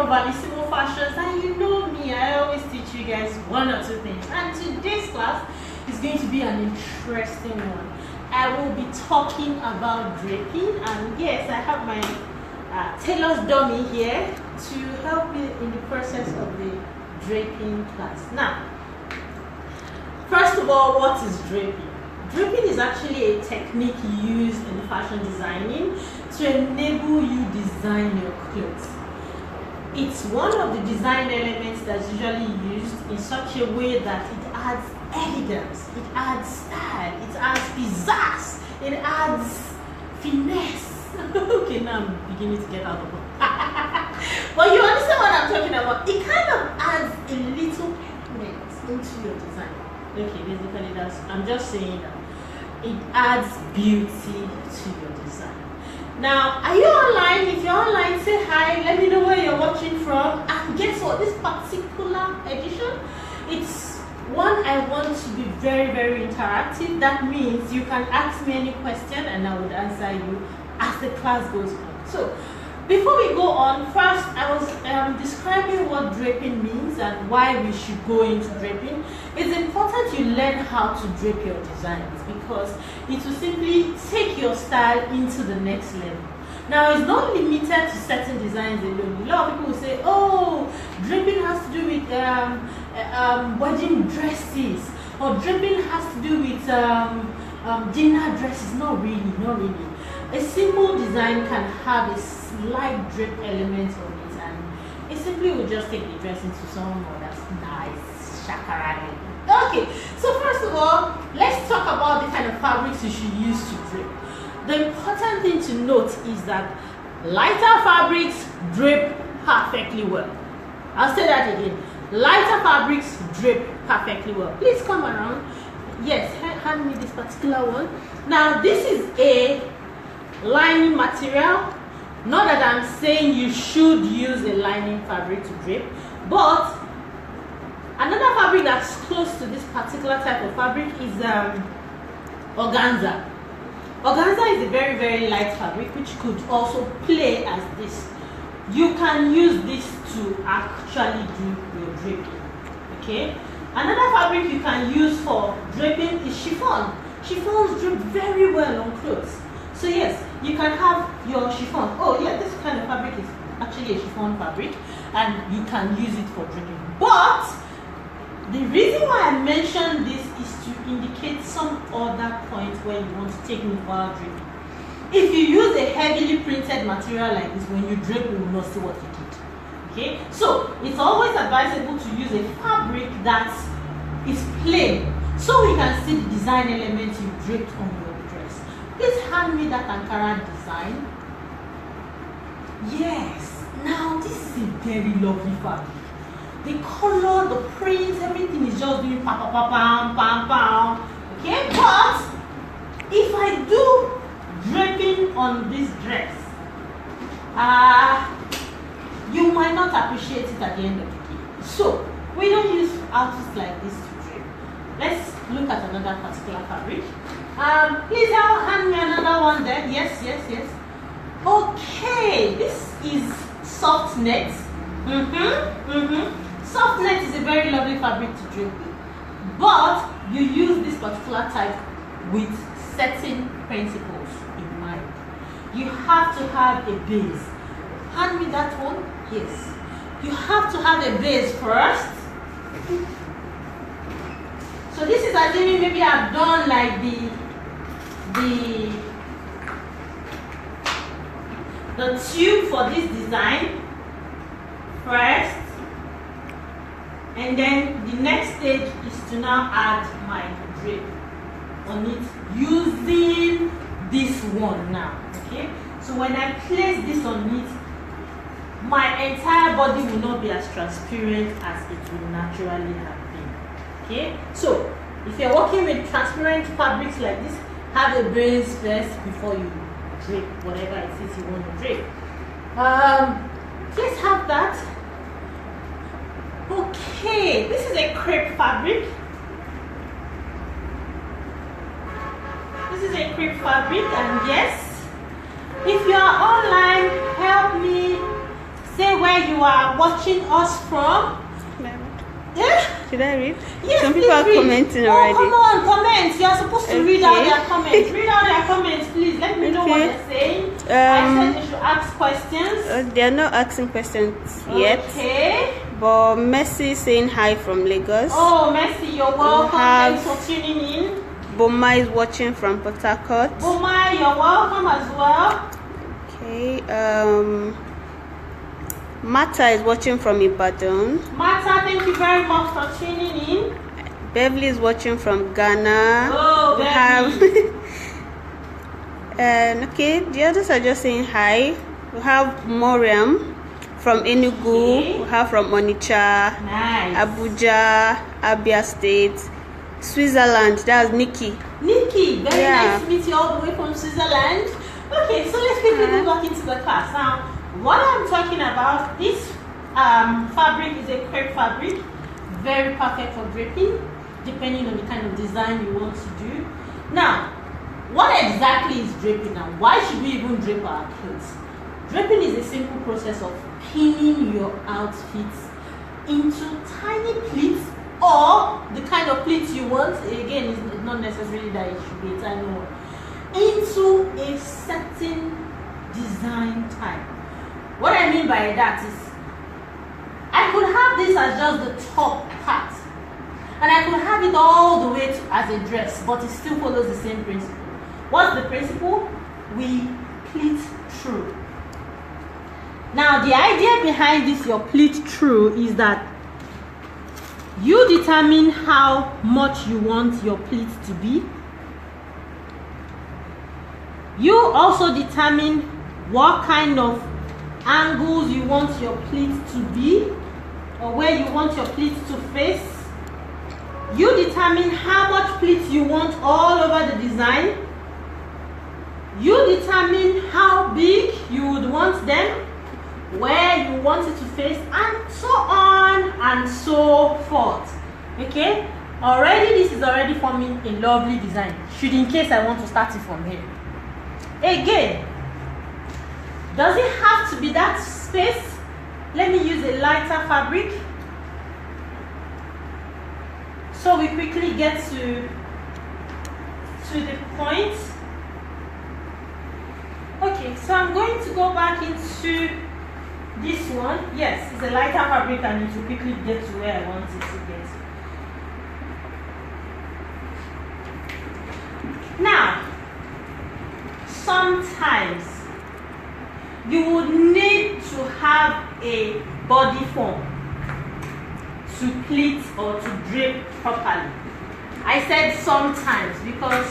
from Valisimo Fashions, and you know me, I always teach you guys one or two things. And today's class is going to be an interesting one. I will be talking about draping, and yes, I have my tailor's dummy here to help me in the process of the draping class. Now, first of all, what is draping? Draping is actually a technique used in fashion designing to enable you design your clothes. It's one of the design elements that's usually used in such a way that it adds elegance, it adds style, it adds pizzazz, it adds finesse. Okay, now I'm beginning to get out of it. But you understand what I'm talking about? It kind of adds a little pigment into your design. Okay, basically I'm just saying that it adds beauty to your design. Now, are you online? If you're online, say hi, let me know where you're watching from. And guess what? This particular edition, it's one I want to be very, very interactive. That means you can ask me any question and I would answer you as the class goes on. So, before we go on, first I was describing what draping means and why we should go into draping. It's important you learn how to drape your designs because it will simply take your style into the next level. Now, it's not limited to certain designs alone. A lot of people will say, oh, draping has to do with wedding dresses, or draping has to do with dinner dresses. Not really, not really. A simple design can have a slight drape element on it, and it simply will just take the dress into some other nice shakara. Okay, so first of all, let's talk about the kind of fabrics you should use to drape. The important thing to note is that lighter fabrics drape perfectly well. I'll say that again. Lighter fabrics drape perfectly well. Please come around. Yes, hand me this particular one. Now, this is a lining material. Not that I'm saying you should use a lining fabric to drape, but another fabric that's close to this particular type of fabric is organza. Organza is a very, very light fabric which could also play as this. You can use this to actually do your draping. Okay. Another fabric you can use for draping is chiffon. Chiffons drape very well on clothes. So yes, you can have your chiffon. Oh yeah, this kind of fabric is actually a chiffon fabric and you can use it for draping. But the reason why I mentioned this is to indicate some other point where you want to take me while draping. If you use a heavily printed material like this, when you drape, you will not see what you did. Okay? So, it's always advisable to use a fabric that is plain, so we can see the design elements you draped on your dress. Please hand me that Ankara design. Yes. Now, this is a very lovely fabric. The color, the print, everything is just doing pam, pam, pam, pam, pam. Okay, but if I do draping on this dress, you might not appreciate it at the end of the day. So, we don't use artists like this to drape. Let's look at another particular fabric. Please hand me another one there. Yes, yes, yes. Okay, this is soft net. Soft net is a very lovely fabric to drape with, but you use this particular type with certain principles in mind. You have to have a base. Hand me that one. Yes. You have to have a base first. So this is assuming maybe I've done like the tube for this design first. And then the next stage is to now add my drape on it using this one now. Okay, so when I place this on it, my entire body will not be as transparent as it would naturally have been. Okay, so if you're working with transparent fabrics like this, have a base first before you drape whatever it is you want to drape. Let's have that. Okay, this is a crepe fabric. This is a crepe fabric, and yes, if you are online, help me say where where you are watching us from. Yeah? Should I read? Yes, some people are read. commenting Oh, already. come on, comment. You are supposed to read out Okay. their comments. Read out their comments, please. Let me know what Okay. they're saying. I said they should ask questions. They are not asking questions yet. Okay. But Messi is saying hi from Lagos. Oh, Messi, you're welcome. have- Thanks for tuning in. Boma is watching from Port Harcourt. Boma, you're welcome as well. Okay. Mata is watching from Ibadan. Martha, thank you very much for tuning in. Beverly is watching from Ghana. Oh, We Beverly. have and okay, the others are just saying hi. We have Moriam from Enugu. Okay. We have from Onitsha, Nice. Abuja, Abia State, Switzerland. That's Nikki. Nikki, very Yeah. nice to meet you all the way from Switzerland. Okay, so let's quickly go back into the class. Now, what I'm talking about, this fabric is a crepe fabric, very perfect for draping, depending on the kind of design you want to do. Now, what exactly is draping now? Why should we even drape our clothes? Draping is a simple process of pinning your outfits into tiny pleats, or the kind of pleats you want. Again, it's not necessarily that it should be a tiny one, into a certain design type. What I mean by that is, I could have this as just the top part, and I could have it all the way as a dress, but it still follows the same principle. What's the principle? We pleat through. Now, the idea behind this, your pleat through, is that you determine how much you want your pleat to be. You also determine what kind of angles you want your pleat to be, or where you want your pleat to face. You determine how much pleat you want all over the design. You determine how big you would want them, where you want it to face, and so on and so forth. Okay, already this is already forming a lovely design, should in case I want to start it from here. Again, does it have to be that space? Let me use a lighter fabric so we quickly get to the point. Okay, so I'm going to go back into this one. Yes, it's a lighter fabric and it will quickly get to where I want it to get. Now, sometimes you would need to have a body form to pleat or to drape properly. I said sometimes because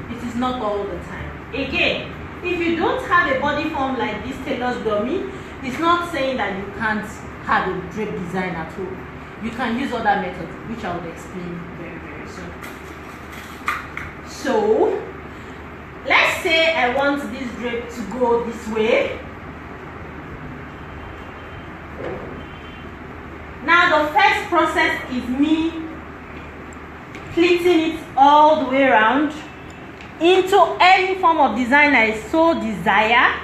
it is not all the time. Again, if you don't have a body form like this tailor's dummy, it's not saying that you can't have a drape design at all. You can use other methods, which I will explain very, very soon. So, let's say I want this drape to go this way. Now the first process is me pleating it all the way around into any form of design I so desire.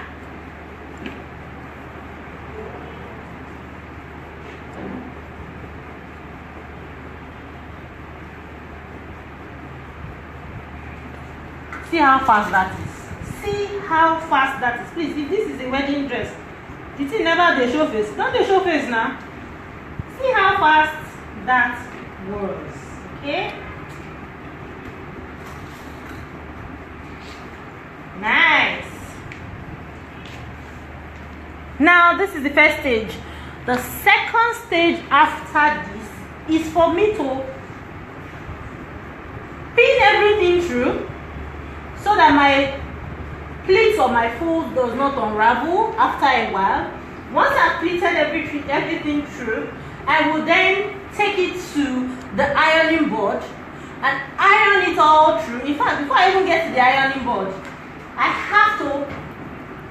See how fast that is. See how fast that is. Please, if this is a wedding dress, the thing never dey show face. Don't dey show face now. See how fast that was. Okay? Nice. Now, this is the first stage. The second stage after this is for me to pin everything through so that my pleats or my fold does not unravel after a while. Once I've pleated everything through, I will then take it to the ironing board and iron it all through. In fact, before I even get to the ironing board, I have to,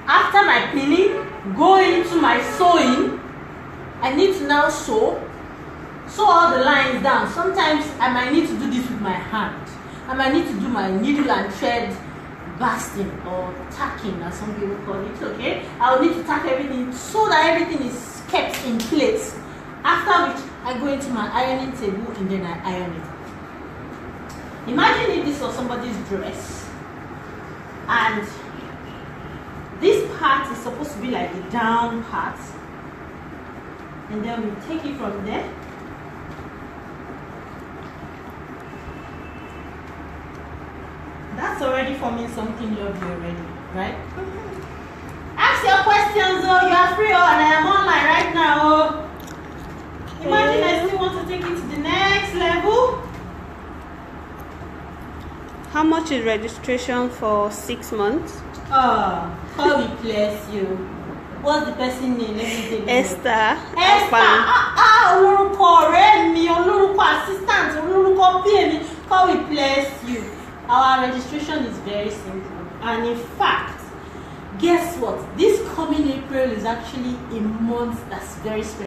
after my pinning, go into my sewing. I need to now sew all the lines down. Sometimes I might need to do this with my hand. I might need to do my needle and thread basting or tacking, as some people call it. Okay, I'll need to tack everything so that everything is kept in place. After which I go into my ironing table and then I iron it. Imagine if this was somebody's dress and this part is supposed to be like the down part, and then we take it from there. That's already forming something lovely already, right? Ask your questions, oh, you are free, oh, and I am online right now, oh. Imagine I still want to take it to the next level. How much is registration for 6 months? Oh, how we bless you. What's the person name? Let me take it. Esther. Olórúkọ ọ̀rẹ́ mi, olórúkọ assistant, olórúkọ PA mi. How we bless you. Our registration is very simple. And in fact, guess what? This coming April is actually a month that's very special.